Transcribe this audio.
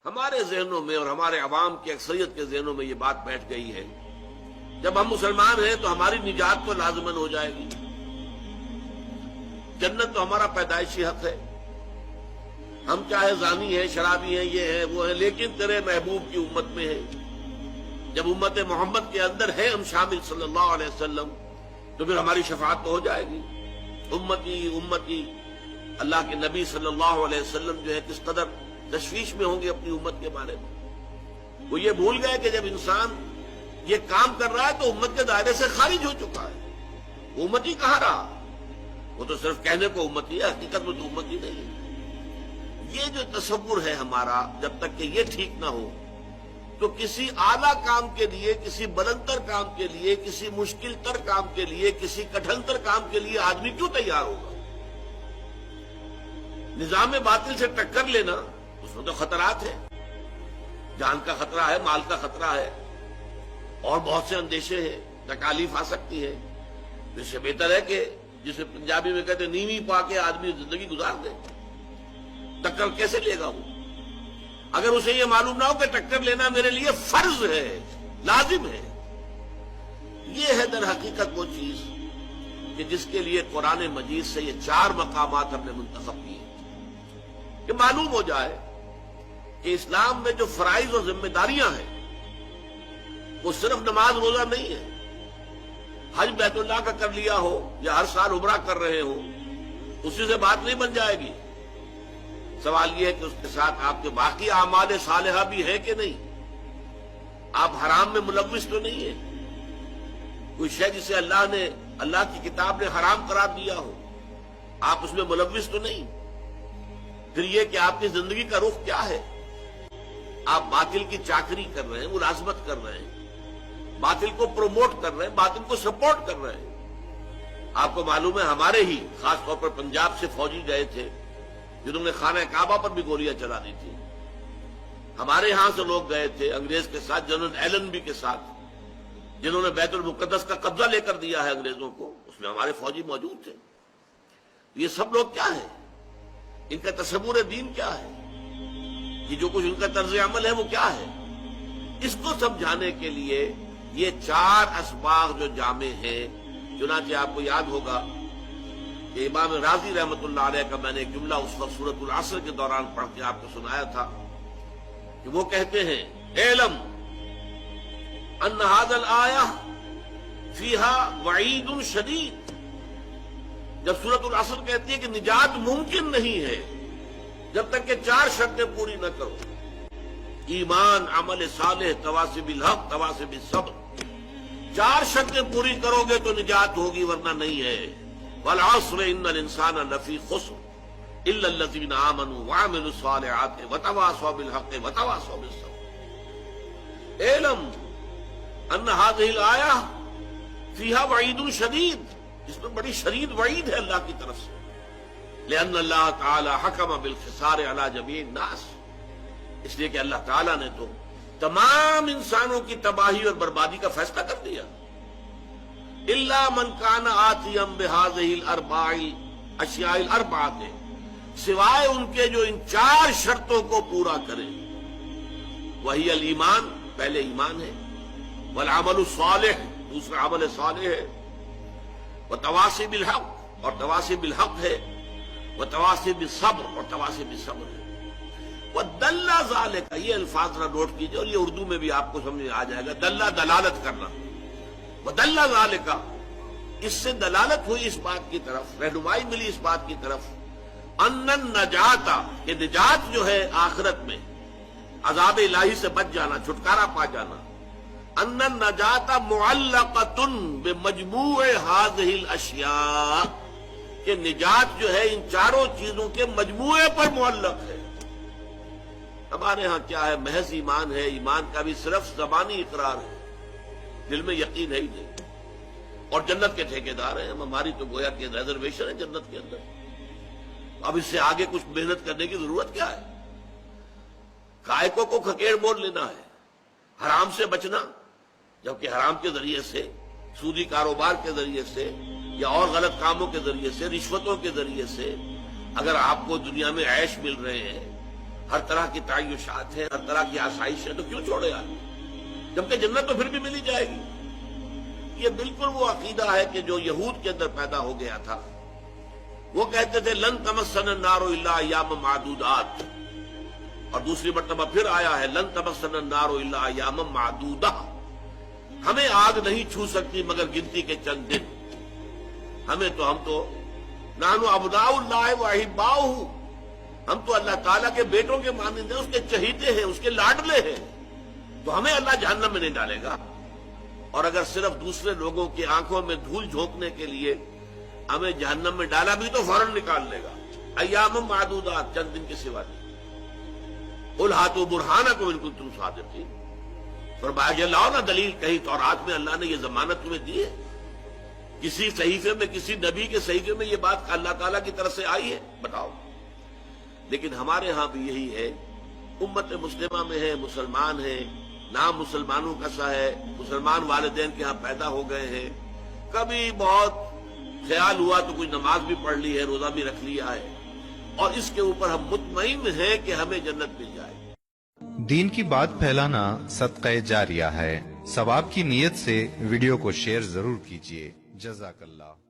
ہمارے ذہنوں میں اور ہمارے عوام کی اکثریت کے ذہنوں میں یہ بات بیٹھ گئی ہے، جب ہم مسلمان ہیں تو ہماری نجات تو لازماً ہو جائے گی، جنت تو ہمارا پیدائشی حق ہے، ہم چاہے زانی ہیں، شرابی ہیں، یہ ہیں وہ ہیں، لیکن تیرے محبوب کی امت میں ہے، جب امت محمد کے اندر ہے ہم شامل صلی اللہ علیہ وسلم، تو پھر ہماری شفاعت تو ہو جائے گی۔ امتی امتی، اللہ کے نبی صلی اللہ علیہ وسلم جو ہے کس قدر تشویش میں ہوں گے اپنی امت کے بارے میں۔ وہ یہ بھول گئے کہ جب انسان یہ کام کر رہا ہے تو امت کے دائرے سے خارج ہو چکا ہے، وہ امتی کہاں رہا؟ وہ تو صرف کہنے کو امتی ہے، حقیقت میں تو امتی نہیں ہے۔ یہ جو تصور ہے ہمارا، جب تک کہ یہ ٹھیک نہ ہو تو کسی اعلیٰ کام کے لیے، کسی بلندر کام کے لیے، کسی مشکل تر کام کے لیے، کسی کٹھن تر کام کے لیے آدمی کیوں تیار ہوگا؟ نظام باطل سے ٹکر لینا، اس میں تو خطرات ہیں، جان کا خطرہ ہے، مال کا خطرہ ہے، اور بہت سے اندیشے ہیں، تکالیف آ سکتی ہے۔ اس سے بہتر ہے کہ جسے پنجابی میں کہتے ہیں نیوی پا کے آدمی زندگی گزار دے۔ ٹکر کیسے لے گا وہ اگر اسے یہ معلوم نہ ہو کہ ٹکر لینا میرے لیے فرض ہے، لازم ہے؟ یہ ہے در حقیقت وہ چیز کہ جس کے لیے قرآن مجید سے یہ 4 مقامات ہم نے منتخب کیے کہ معلوم ہو جائے کہ اسلام میں جو فرائض اور ذمہ داریاں ہیں وہ صرف نماز روزہ نہیں ہے۔ حج بیت اللہ کا کر لیا ہو یا ہر سال عمرہ کر رہے ہو، اسی سے بات نہیں بن جائے گی۔ سوال یہ ہے کہ اس کے ساتھ آپ کے باقی اعمال صالحہ بھی ہے کہ نہیں؟ آپ حرام میں ملوث تو نہیں ہے؟ کوئی شے جسے اللہ کی کتاب نے حرام قرار دیا ہو، آپ اس میں ملوث تو نہیں؟ پھر یہ کہ آپ کی زندگی کا رخ کیا ہے؟ آپ باطل کی چاکری کر رہے ہیں، ملازمت کر رہے ہیں، باطل کو پروموٹ کر رہے ہیں، باطل کو سپورٹ کر رہے ہیں۔ آپ کو معلوم ہے ہمارے ہی خاص طور پر پنجاب سے فوجی گئے تھے جنہوں نے خانہ کعبہ پر بھی گولیاں چلا دی تھی، ہمارے ہاں سے لوگ گئے تھے انگریز کے ساتھ، جنرل ایلنبی کے ساتھ، جنہوں نے بیت المقدس کا قبضہ لے کر دیا ہے انگریزوں کو، اس میں ہمارے فوجی موجود تھے۔ یہ سب لوگ کیا ہیں؟ ان کا تصور دین کیا ہے؟ یہ جو کچھ ان کا طرز عمل ہے وہ کیا ہے؟ اس کو سمجھانے کے لیے یہ 4 اسباغ جو جامع ہیں، چنانچہ آپ کو یاد ہوگا کہ امام راضی رحمۃ اللہ علیہ کا میں نے ایک جملہ اس وقت سورۃ العصر کے دوران پڑھ کے آپ کو سنایا تھا کہ وہ کہتے ہیں اعلم ان هذا الآیہ فیہا وعید شدید۔ جب سورۃ العصر کہتی ہے کہ نجات ممکن نہیں ہے جب تک کہ 4 شرطیں پوری نہ کرو، ایمان، عمل صالح، تواصی بالحق، تواصی بالصبر، 4 شرطیں پوری کرو گے تو نجات ہوگی، ورنہ نہیں ہے۔ والعصر ان الانسان لفی خسر الا الذین آمنوا وعملوا الصالحات وتواصوا بالحق وتواصوا بالصبر۔ اعلم ان هذه الآیہ فیہا وعید شدید، اس میں بڑی شدید وعید ہے اللہ کی طرف سے، لأن اللہ تعالی حکم بالخسار علی جمیع الناس، اس لیے کہ اللہ تعالیٰ نے تو تمام انسانوں کی تباہی اور بربادی کا فیصلہ کر دیا۔ الا من کان آتیا بہذہ الاربع اشیاء الاربعۃ، سوائے ان کے جو ان 4 شرطوں کو پورا کرے۔ وہی الایمان، پہلے ایمان ہے، والعمل الصالح، دوسرا عمل صالح ہے، وتواصی بالحق، اور تواصی بالحق ہے، وتواصی بالصبر، اور تواصی بالصبر ہے۔ ودل ذالک، یہ الفاظ ذرا نوٹ کیجئے اور یہ اردو میں بھی آپ کو سمجھ آ جائے گا، دلہ دلالت کرنا، ودل ذالک، اس سے دلالت ہوئی اس بات کی طرف، رہنمائی ملی اس بات کی طرف، ان النجات، کہ نجات جو ہے آخرت میں عذاب الہی سے بچ جانا، چھٹکارا پا جانا، ان النجات معلقۃ بمجموع هذه الاشیاء، کہ نجات جو ہے ان 4 چیزوں کے مجموعے پر معلق ہے۔ ہمارے ہاں کیا ہے؟ محض ایمان ہے، ایمان کا بھی صرف زبانی اقرار ہے، دل میں یقین ہے ہی نہیں، اور جنت کے ٹھیکیدار ہیں ہم، ہماری تو گویا کہ ریزرویشن ہے جنت کے اندر۔ اب اس سے آگے کچھ محنت کرنے کی ضرورت کیا ہے؟ کائکوں کو کھکیڑ موڑ لینا ہے، حرام سے بچنا، جبکہ حرام کے ذریعے سے، سودی کاروبار کے ذریعے سے، یا اور غلط کاموں کے ذریعے سے، رشوتوں کے ذریعے سے، اگر آپ کو دنیا میں عیش مل رہے ہیں، ہر طرح کی تعیشات ہیں، ہر طرح کی آسائش ہے، تو کیوں چھوڑے آدمی؟ جبکہ جنت تو پھر بھی مل ہی جائے گی۔ یہ بالکل وہ عقیدہ ہے کہ جو یہود کے اندر پیدا ہو گیا تھا۔ وہ کہتے تھے لن تمسنا النار الا ایاما معدودات، اور دوسری مرتبہ پھر آیا ہے لن تمسنا النار الا ایاما معدودہ، ہمیں آگ نہیں چھو سکتی مگر گنتی کے چند دن۔ ہم تو نحن ابناء اللہ واحباؤہ، ہم تو اللہ تعالیٰ کے بیٹوں کے مانند ہیں، اس کے چہیتے ہیں، اس کے لاڈلے ہیں، تو ہمیں اللہ جہنم میں نہیں ڈالے گا۔ اور اگر صرف دوسرے لوگوں کی آنکھوں میں دھول جھونکنے کے لیے ہمیں جہنم میں ڈالا بھی تو فوراً نکال لے گا۔ ایام معدودات، چند دن کے سوا نہیں۔ قل ہاتوا برہانکم ان کنتم صادقین، فرمایا لاؤ نا دلیل، کہیں تورات میں اللہ نے یہ ضمانت تمہیں دی ہے؟ کسی صحیفے میں، کسی نبی کے صحیفے میں یہ بات اللہ تعالیٰ کی طرف سے آئی ہے؟ بتاؤ۔ لیکن ہمارے ہاں بھی یہی ہے، امت مسلمہ میں ہے، مسلمان ہیں، نام مسلمانوں کا سا ہے، مسلمان والدین کے ہاں پیدا ہو گئے ہیں، کبھی بہت خیال ہوا تو کوئی نماز بھی پڑھ لی ہے، روزہ بھی رکھ لیا ہے، اور اس کے اوپر ہم مطمئن ہیں کہ ہمیں جنت مل جائے۔ دین کی بات پھیلانا صدقہ جاریہ ہے، ثواب کی نیت سے ویڈیو کو شیئر ضرور کیجیے۔ جزاک اللہ۔